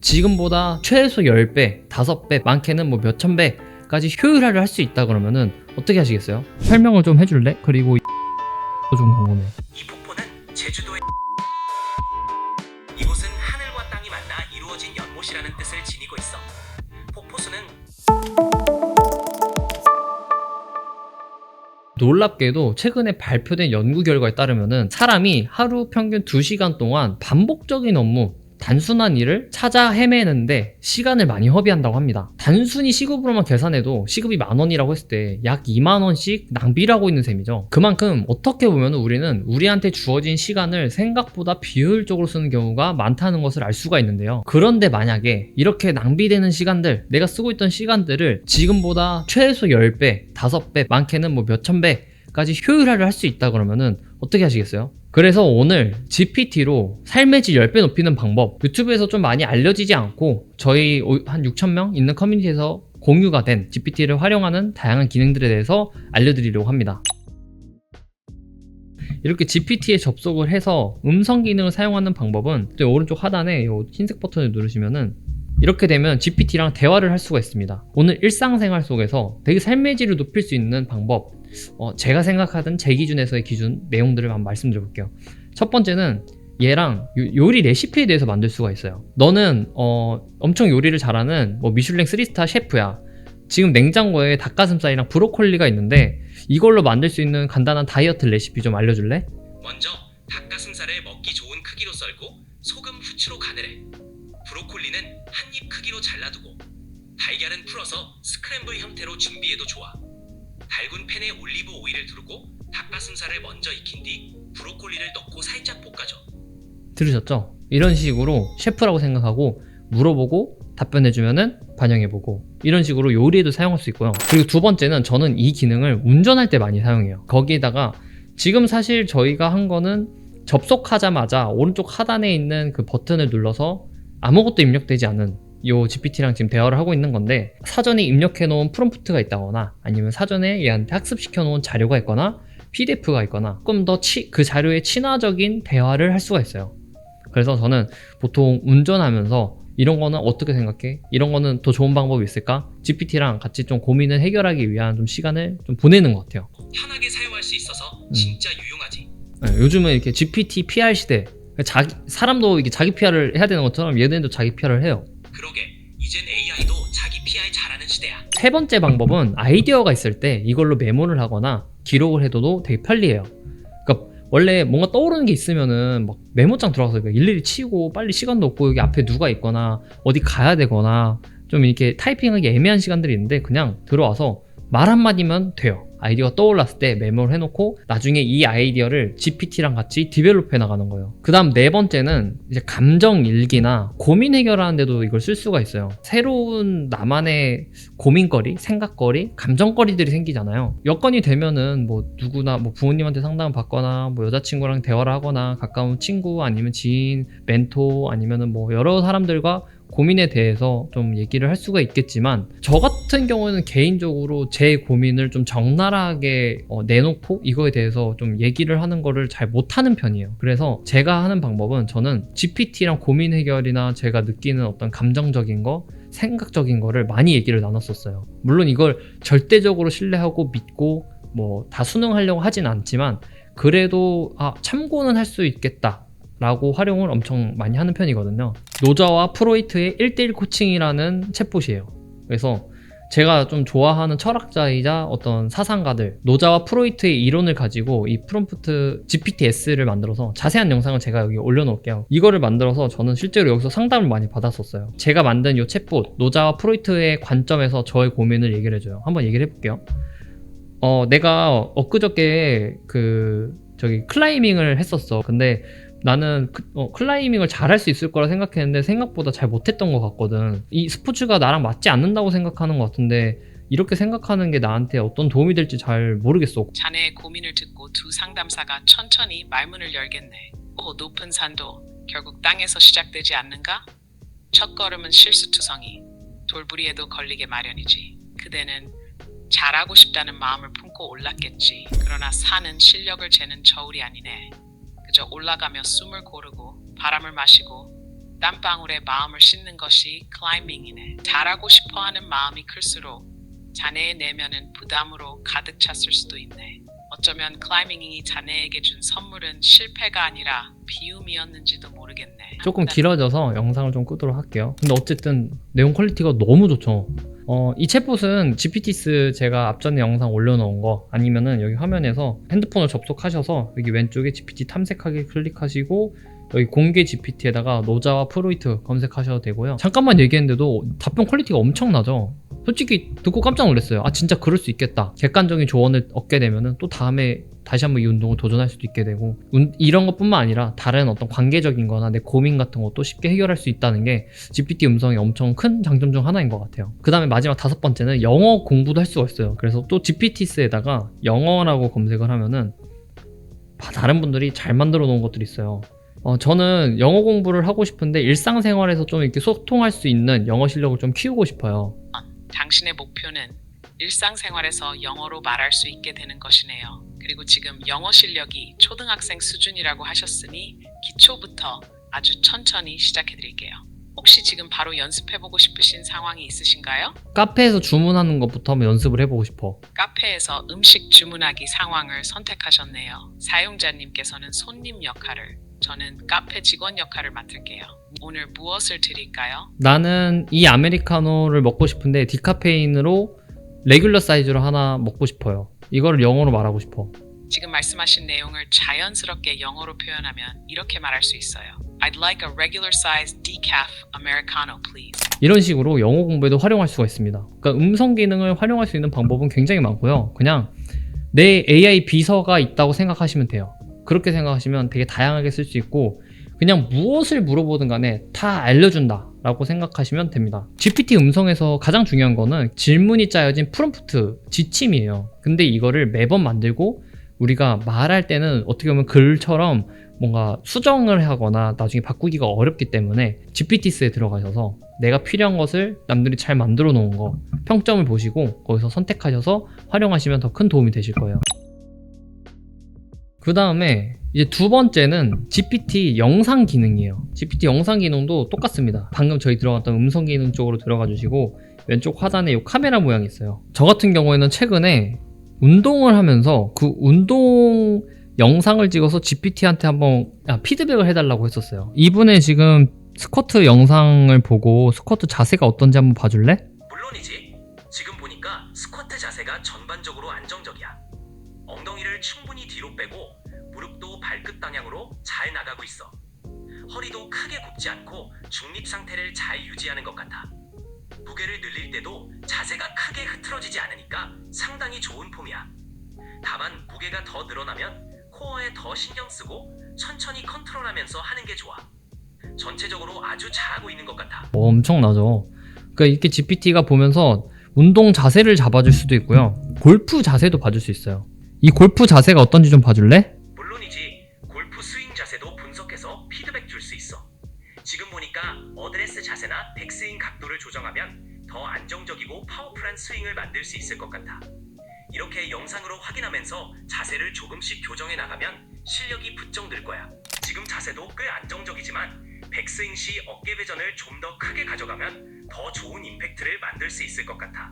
지금보다 최소 10배, 5배, 많게는 뭐 몇천 배까지 효율화를 할 수 있다 그러면은 어떻게 하시겠어요? 설명을 좀 해줄래? 그리고 좀 궁금해. 이 폭포는 제주도의 이곳은 하늘과 땅이 만나 이루어진 연못이라는 뜻을 지니고 있어. 폭포수는 놀랍게도 최근에 발표된 연구 결과에 따르면은 사람이 하루 평균 2시간 동안 반복적인 업무, 단순한 일을 찾아 헤매는데 시간을 많이 허비한다고 합니다. 단순히 시급으로만 계산해도 시급이 10,000원이라고 했을 때 약 20,000원씩 낭비를 하고 있는 셈이죠. 그만큼 어떻게 보면 우리는 우리한테 주어진 시간을 생각보다 비효율적으로 쓰는 경우가 많다는 것을 알 수가 있는데요. 그런데 만약에 이렇게 낭비되는 시간들, 내가 쓰고 있던 시간들을 지금보다 최소 10배, 5배, 많게는 뭐 몇천 배까지 효율화를 할 수 있다 그러면은 어떻게 하시겠어요? 그래서 오늘 GPT로 삶의 질 10배 높이는 방법, 유튜브에서 좀 많이 알려지지 않고 저희 한 6,000명 있는 커뮤니티에서 공유가 된 GPT를 활용하는 다양한 기능들에 대해서 알려드리려고 합니다. 이렇게 GPT에 접속을 해서 음성 기능을 사용하는 방법은 또 오른쪽 하단에 이 흰색 버튼을 누르시면은 이렇게 되면 GPT랑 대화를 할 수가 있습니다. 오늘 일상생활 속에서 되게 삶의 질을 높일 수 있는 방법, 제가 생각하던 제 기준에서의 기준 내용들을 한번 말씀드려 볼게요. 첫 번째는 얘랑 요리 레시피에 대해서 만들 수가 있어요. 너는 엄청 요리를 잘하는 뭐 미슐랭 3스타 셰프야. 지금 냉장고에 닭가슴살이랑 브로콜리가 있는데 이걸로 만들 수 있는 간단한 다이어트 레시피 좀 알려줄래? 먼저 닭가슴살을 먹기 좋은 크기로 썰고 소금, 후추로 간을 해. 브로콜리는 한 입 크기로 잘라두고 달걀은 풀어서 스크램블 형태로 준비해도 좋아. 달군 팬에 올리브 오일을 두르고 닭가슴살을 먼저 익힌 뒤 브로콜리를 넣고 살짝 볶아줘. 들으셨죠? 이런 식으로 셰프라고 생각하고 물어보고 답변해주면은 반영해보고 이런 식으로 요리에도 사용할 수 있고요. 그리고 두 번째는 저는 이 기능을 운전할 때 많이 사용해요. 거기에다가 지금 사실 저희가 한 거는 접속하자마자 오른쪽 하단에 있는 그 버튼을 눌러서 아무것도 입력되지 않은 요 GPT랑 지금 대화를 하고 있는 건데 사전에 입력해 놓은 프롬프트가 있다거나 아니면 사전에 얘한테 학습시켜 놓은 자료가 있거나 PDF가 있거나 조금 더 그 자료에 친화적인 대화를 할 수가 있어요. 그래서 저는 보통 운전하면서 이런 거는 어떻게 생각해? 이런 거는 더 좋은 방법이 있을까? GPT랑 같이 좀 고민을 해결하기 위한 좀 시간을 좀 보내는 것 같아요. 편하게 사용할 수 있어서 진짜 유용하지. 네, 요즘은 이렇게 GPT PR 시대, 사람도 이게 자기 PR을 해야 되는 것처럼 얘네도 자기 PR을 해요. 그러게, 이젠 AI도 자기 PR 잘하는 시대야. 세 번째 방법은 아이디어가 있을 때 이걸로 메모를 하거나 기록을 해둬도 되게 편리해요. 그러니까 원래 뭔가 떠오르는 게 있으면은 막 메모장 들어가서 일일이 치고 빨리 시간도 없고 여기 앞에 누가 있거나 어디 가야 되거나 좀 이렇게 타이핑하기 애매한 시간들이 있는데 그냥 들어와서 말 한마디면 돼요. 아이디어가 떠올랐을 때 메모를 해놓고 나중에 이 아이디어를 GPT랑 같이 디벨롭 해나가는 거예요. 그 다음 네 번째는 이제 감정 일기나 고민 해결하는 데도 이걸 쓸 수가 있어요. 새로운 나만의 고민거리, 생각거리, 감정거리들이 생기잖아요. 여건이 되면은 뭐 누구나 뭐 부모님한테 상담을 받거나 뭐 여자친구랑 대화를 하거나 가까운 친구 아니면 지인, 멘토 아니면은 뭐 여러 사람들과 고민에 대해서 좀 얘기를 할 수가 있겠지만 저 같은 경우는 개인적으로 제 고민을 좀 적나라하게 내놓고 이거에 대해서 좀 얘기를 하는 거를 잘 못하는 편이에요. 그래서 제가 하는 방법은 저는 GPT랑 고민 해결이나 제가 느끼는 어떤 감정적인 거, 생각적인 거를 많이 얘기를 나눴었어요. 물론 이걸 절대적으로 신뢰하고 믿고 뭐 다 수능하려고 하진 않지만 그래도 참고는 할 수 있겠다 라고 활용을 엄청 많이 하는 편이거든요. 노자와 프로이트의 1:1 코칭이라는 챗봇이에요. 그래서 제가 좀 좋아하는 철학자이자 어떤 사상가들, 노자와 프로이트의 이론을 가지고 이 프롬프트 GPT-S를 만들어서 자세한 영상을 제가 여기 올려놓을게요. 이거를 만들어서 저는 실제로 여기서 상담을 많이 받았었어요. 제가 만든 이 챗봇, 노자와 프로이트의 관점에서 저의 고민을 얘기를 해줘요. 한번 얘기를 해볼게요. 내가 엊그저께 클라이밍을 했었어. 근데 나는 클라이밍을 잘할 수 있을 거라 생각했는데 생각보다 잘 못했던 것 같거든. 이 스포츠가 나랑 맞지 않는다고 생각하는 것 같은데 이렇게 생각하는 게 나한테 어떤 도움이 될지 잘 모르겠어. 자네의 고민을 듣고 두 상담사가 천천히 말문을 열겠네. 높은 산도 결국 땅에서 시작되지 않는가? 첫 걸음은 실수투성이, 돌부리에도 걸리게 마련이지. 그대는 잘하고 싶다는 마음을 품고 올랐겠지. 그러나 산은 실력을 재는 저울이 아니네. 그저 올라가며 숨을 고르고 바람을 마시고 땀방울에 마음을 씻는 것이 클라이밍이네. 잘하고 싶어하는 마음이 클수록 자네의 내면은 부담으로 가득 찼을 수도 있네. 어쩌면 클라이밍이 자네에게 준 선물은 실패가 아니라 비움이었는지도 모르겠네. 조금 길어져서 영상을 좀 끄도록 할게요. 근데 어쨌든 내용 퀄리티가 너무 좋죠. 이 챗봇은 GPTs 제가 앞전에 영상 올려놓은 거 아니면은 여기 화면에서 핸드폰을 접속하셔서 여기 왼쪽에 GPT 탐색하기 클릭하시고 여기 공개 GPT에다가 노자와 프로이트 검색하셔도 되고요. 잠깐만 얘기했는데도 답변 퀄리티가 엄청나죠. 솔직히 듣고 깜짝 놀랐어요. 아 진짜 그럴 수 있겠다. 객관적인 조언을 얻게 되면은 또 다음에 다시 한번 이 운동을 도전할 수도 있게 되고 이런 것뿐만 아니라 다른 어떤 관계적인 거나 내 고민 같은 것도 쉽게 해결할 수 있다는 게 GPT 음성의 엄청 큰 장점 중 하나인 것 같아요. 그 다음에 마지막 5번째는 영어 공부도 할 수가 있어요. 그래서 또 GPTs에다가 영어라고 검색을 하면은 다른 분들이 잘 만들어 놓은 것들이 있어요. 저는 영어 공부를 하고 싶은데 일상생활에서 좀 이렇게 소통할 수 있는 영어 실력을 좀 키우고 싶어요. 당신의 목표는 일상생활에서 영어로 말할 수 있게 되는 것이네요. 그리고 지금 영어 실력이 초등학생 수준이라고 하셨으니 기초부터 아주 천천히 시작해드릴게요. 혹시 지금 바로 연습해보고 싶으신 상황이 있으신가요? 카페에서 주문하는 것부터 한번 연습을 해보고 싶어. 카페에서 음식 주문하기 상황을 선택하셨네요. 사용자님께서는 손님 역할을, 저는 카페 직원 역할을 맡을게요. 오늘 무엇을 드릴까요? 나는 이 아메리카노를 먹고 싶은데 디카페인으로 레귤러 사이즈로 하나 먹고 싶어요. 이거를 영어로 말하고 싶어. 지금 말씀하신 내용을 자연스럽게 영어로 표현하면 이렇게 말할 수 있어요. I'd like a regular size decaf Americano, please. 이런 식으로 영어 공부에도 활용할 수가 있습니다. 그러니까 음성 기능을 활용할 수 있는 방법은 굉장히 많고요. 그냥 내 AI 비서가 있다고 생각하시면 돼요. 그렇게 생각하시면 되게 다양하게 쓸 수 있고 그냥 무엇을 물어보든 간에 다 알려준다 라고 생각하시면 됩니다. GPT 음성에서 가장 중요한 거는 질문이 짜여진 프롬프트, 지침이에요. 근데 이거를 매번 만들고 우리가 말할 때는 어떻게 보면 글처럼 뭔가 수정을 하거나 나중에 바꾸기가 어렵기 때문에 GPTs에 들어가셔서 내가 필요한 것을 남들이 잘 만들어 놓은 거 평점을 보시고 거기서 선택하셔서 활용하시면 더 큰 도움이 되실 거예요. 그 다음에 이제 두 번째는 GPT 영상 기능이에요. GPT 영상 기능도 똑같습니다. 방금 저희 들어갔던 음성 기능 쪽으로 들어가 주시고 왼쪽 하단에 이 카메라 모양이 있어요. 저 같은 경우에는 최근에 운동을 하면서 그 운동 영상을 찍어서 GPT한테 한번 피드백을 해달라고 했었어요. 이분의 지금 스쿼트 영상을 보고 스쿼트 자세가 어떤지 한번 봐줄래? 물론이지. 지금 보니까 스쿼트 자세가 전반적으로 안정적이야. 엉덩이를 충분히 뒤로 빼고 무릎도 발끝 방향으로 잘 나가고 있어. 허리도 크게 굽지 않고 중립 상태를 잘 유지하는 것 같아. 무게를 늘릴 때도 자세가 크게 흐트러지지 않으니까 상당히 좋은 폼이야. 다만 무게가 더 늘어나면 코어에 더 신경 쓰고 천천히 컨트롤하면서 하는 게 좋아. 전체적으로 아주 잘하고 있는 것 같아. 엄청나죠. 그러니까 이렇게 GPT가 보면서 운동 자세를 잡아줄 수도 있고요. 골프 자세도 봐줄 수 있어요. 이 골프 자세가 어떤지 좀 봐줄래? 물론이지. 골프 스윙 자세도 분석해서 피드백 줄 수 있어. 지금 보니까 어드레스 자세나 백스윙 각도를 조정하면 더 안정적이고 파워풀한 스윙을 만들 수 있을 것 같아. 이렇게 영상으로 확인하면서 자세를 조금씩 교정해 나가면 실력이 부쩍 늘 거야. 지금 자세도 꽤 안정적이지만 백스윙 시 어깨 회전을 좀 더 크게 가져가면 더 좋은 임팩트를 만들 수 있을 것 같아.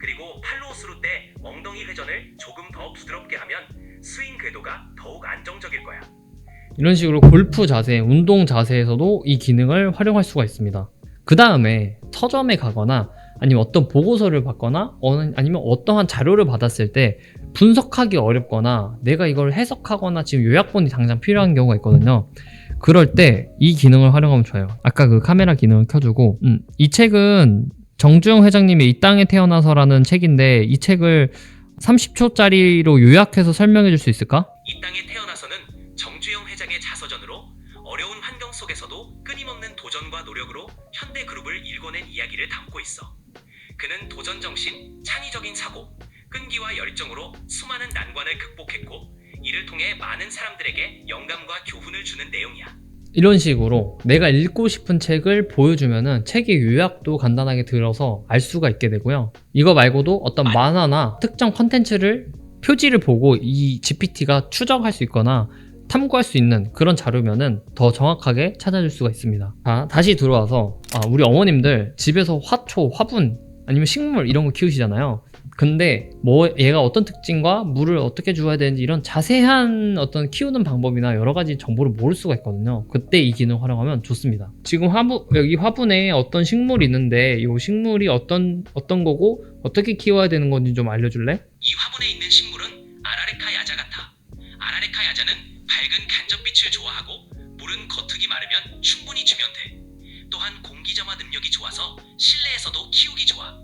그리고 팔로우 스루 때 엉덩이 회전을 조금 더 부드럽게 하면 스윙 궤도가 더욱 안정적일 거야. 이런 식으로 골프 자세, 운동 자세에서도 이 기능을 활용할 수가 있습니다. 그 다음에 서점에 가거나 아니면 어떤 보고서를 받거나 아니면 어떠한 자료를 받았을 때 분석하기 어렵거나 내가 이걸 해석하거나 지금 요약본이 당장 필요한 경우가 있거든요. 그럴 때 이 기능을 활용하면 좋아요. 아까 그 카메라 기능을 켜주고 이 책은 정주영 회장님의 이 땅에 태어나서라는 책인데 이 책을 30초짜리로 요약해서 설명해 줄 수 있을까? 이 땅에 태어나서는 정주영 회장의 자서전으로 어려운 환경 속에서도 끊임없는 도전과 노력으로 현대 그룹을 일궈낸 이야기를 담고 있어. 그는 도전 정신, 창의적인 사고, 끈기와 열정으로 수많은 난관을 극복했고 이를 통해 많은 사람들에게 영감과 교훈을 주는 내용이야. 이런 식으로 내가 읽고 싶은 책을 보여주면은 책의 요약도 간단하게 들어서 알 수가 있게 되고요. 이거 말고도 어떤 만화나 특정 컨텐츠를 표지를 보고 이 GPT가 추적할 수 있거나 탐구할 수 있는 그런 자료면은 더 정확하게 찾아줄 수가 있습니다. 자, 다시 들어와서 우리 어머님들 집에서 화초, 화분 아니면 식물 이런 거 키우시잖아요. 근데 뭐 얘가 어떤 특징과 물을 어떻게 주어야 되는지 이런 자세한 어떤 키우는 방법이나 여러 가지 정보를 모를 수가 있거든요. 그때 이 기능 활용하면 좋습니다. 지금 여기 화분에 어떤 식물이 있는데 이 식물이 어떤 거고 어떻게 키워야 되는 건지 좀 알려줄래? 이 화분에 있는 식물은 아라레카 야자 같아. 아라레카 야자는 밝은 간접빛을 좋아하고 물은 겉흙이 마르면 충분히 주면 돼. 또한 공기점화 능력이 좋아서 실내에서도 키우기 좋아.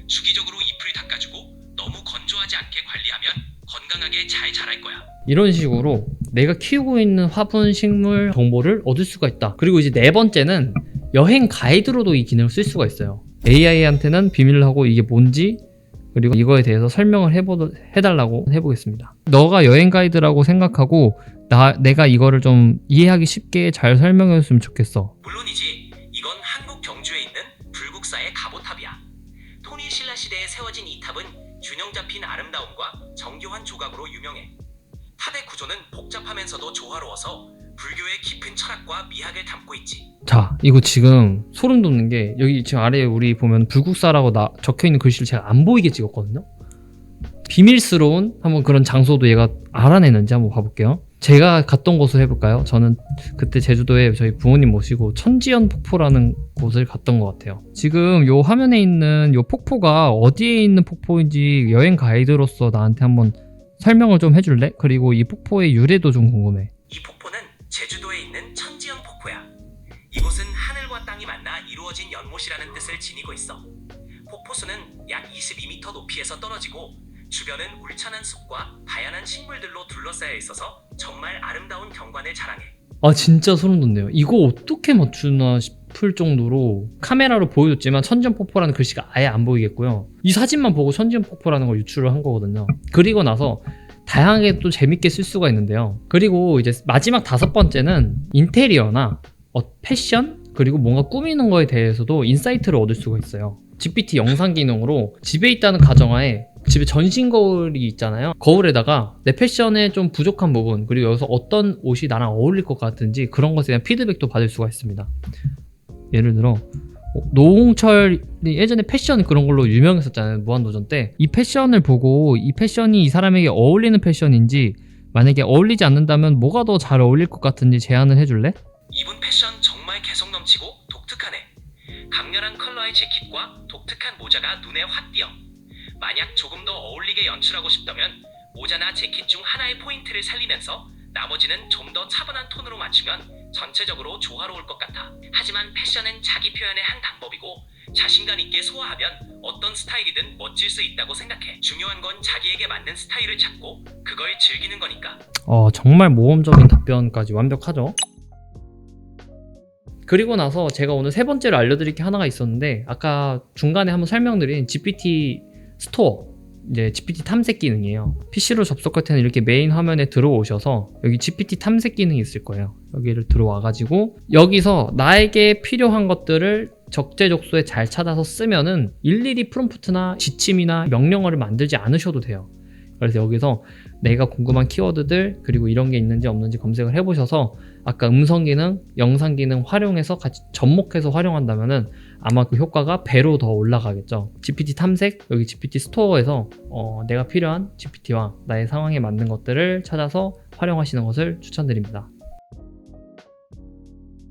주기적으로 잎을 닦아주고 너무 건조하지 않게 관리하면 건강하게 잘 자랄 거야. 이런 식으로 내가 키우고 있는 화분, 식물 정보를 얻을 수가 있다. 그리고 이제 네 번째는 여행 가이드로도 이 기능을 쓸 수가 있어요. AI한테는 비밀로 하고 이게 뭔지 그리고 이거에 대해서 설명을 해달라고 해보겠습니다. 너가 여행 가이드라고 생각하고 내가 이거를 좀 이해하기 쉽게 잘 설명해줬으면 좋겠어. 물론이지. 이건 한국 경주에 있는 불국사의 가보탑이야. 토니 신라 시대에 세워진 이 탑은 균형 잡힌 아름다움과 정교한 조각으로 유명해. 탑의 구조는 복잡하면서도 조화로워서 불교의 깊은 철학과 미학을 담고 있지. 자, 이거 지금 소름 돋는 게 여기 지금 아래에 우리 보면 불국사라고 적혀있는 글씨를 제가 안 보이게 찍었거든요. 비밀스러운 한번 그런 장소도 얘가 알아내는지 한번 봐볼게요. 제가 갔던 곳을 해볼까요? 저는 그때 제주도에 저희 부모님 모시고 천지연 폭포라는 곳을 갔던 것 같아요. 지금 요 화면에 있는 요 폭포가 어디에 있는 폭포인지 여행 가이드로서 나한테 한번 설명을 좀 해줄래? 그리고 이 폭포의 유래도 좀 궁금해. 이 폭포는 제주도에 있는 천지연 폭포야. 이곳은 하늘과 땅이 만나 이루어진 연못이라는 뜻을 지니고 있어. 폭포수는 약 22m 높이에서 떨어지고 주변은 울창한 숲과 다양한 식물들로 둘러싸여 있어서 정말 아름다운 경관을 자랑해. 진짜 소름 돋네요. 이거 어떻게 맞추나 싶을 정도로 카메라로 보여줬지만 천지연 폭포라는 글씨가 아예 안 보이겠고요. 이 사진만 보고 천지연 폭포라는 걸 유출을 한 거거든요. 그리고 나서 다양하게 또 재밌게 쓸 수가 있는데요. 그리고 이제 마지막 다섯 번째는 인테리어나 패션 그리고 뭔가 꾸미는 거에 대해서도 인사이트를 얻을 수가 있어요. GPT 영상 기능으로 집에 있다는 가정하에 집에 전신 거울이 있잖아요. 거울에다가 내 패션에 좀 부족한 부분 그리고 여기서 어떤 옷이 나랑 어울릴 것 같은지 그런 것에 대한 피드백도 받을 수가 있습니다. 예를 들어 노홍철이 예전에 패션 그런 걸로 유명했었잖아요. 무한도전 때. 이 패션을 보고 이 패션이 이 사람에게 어울리는 패션인지 만약에 어울리지 않는다면 뭐가 더 잘 어울릴 것 같은지 제안을 해줄래? 이분 패션 정말 개성 넘치고 독특하네. 강렬한 컬러의 재킷과 독특한 모자가 눈에 확 띄어. 만약 조금 더 어울리게 연출하고 싶다면 모자나 재킷 중 하나의 포인트를 살리면서 나머지는 좀 더 차분한 톤으로 맞추면 전체적으로 조화로울 것 같아. 하지만 패션은 자기 표현의 한 방법이고 자신감 있게 소화하면 어떤 스타일이든 멋질 수 있다고 생각해. 중요한 건 자기에게 맞는 스타일을 찾고 그걸 즐기는 거니까. 정말 모험적인 답변까지 완벽하죠? 그리고 나서 제가 오늘 세 번째로 알려드릴 게 하나가 있었는데 아까 중간에 한번 설명드린 GPT 스토어 이제 GPT 탐색 기능이에요. PC로 접속할 때는 이렇게 메인 화면에 들어오셔서 여기 GPT 탐색 기능이 있을 거예요. 여기를 들어와가지고 여기서 나에게 필요한 것들을 적재적소에 잘 찾아서 쓰면은 일일이 프롬프트나 지침이나 명령어를 만들지 않으셔도 돼요. 그래서 여기서 내가 궁금한 키워드들 그리고 이런 게 있는지 없는지 검색을 해보셔서 아까 음성 기능, 영상 기능 활용해서 같이 접목해서 활용한다면은 아마 그 효과가 배로 더 올라가겠죠. GPT 탐색, 여기 GPT 스토어에서 내가 필요한 GPT와 나의 상황에 맞는 것들을 찾아서 활용하시는 것을 추천드립니다.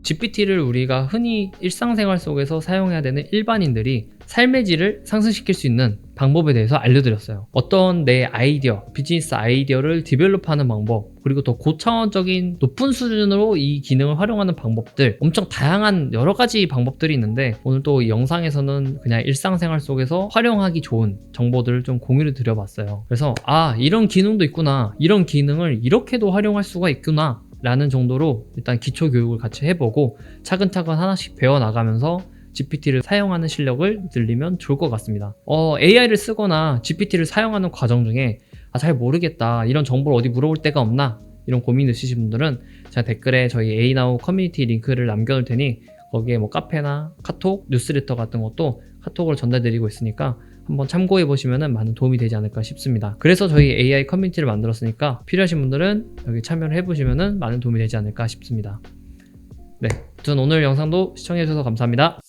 GPT를 우리가 흔히 일상생활 속에서 사용해야 되는 일반인들이 삶의 질을 상승시킬 수 있는 방법에 대해서 알려드렸어요. 어떤 내 아이디어, 비즈니스 아이디어를 디벨롭하는 방법, 그리고 더 고차원적인 높은 수준으로 이 기능을 활용하는 방법들, 엄청 다양한 여러 가지 방법들이 있는데 오늘 또 이 영상에서는 그냥 일상생활 속에서 활용하기 좋은 정보들을 좀 공유를 드려봤어요. 그래서 이런 기능도 있구나, 이런 기능을 이렇게도 활용할 수가 있구나 라는 정도로 일단 기초 교육을 같이 해보고 차근차근 하나씩 배워나가면서 GPT를 사용하는 실력을 늘리면 좋을 것 같습니다. AI를 쓰거나 GPT를 사용하는 과정 중에 잘 모르겠다, 이런 정보를 어디 물어볼 데가 없나, 이런 고민 있으신 분들은 제가 댓글에 저희 A나우 커뮤니티 링크를 남겨놓을 테니 거기에 뭐 카페나 카톡, 뉴스레터 같은 것도 카톡으로 전달드리고 있으니까 한번 참고해 보시면 많은 도움이 되지 않을까 싶습니다. 그래서 저희 AI 커뮤니티를 만들었으니까 필요하신 분들은 여기 참여를 해보시면 많은 도움이 되지 않을까 싶습니다. 네, 아무튼 오늘 영상도 시청해 주셔서 감사합니다.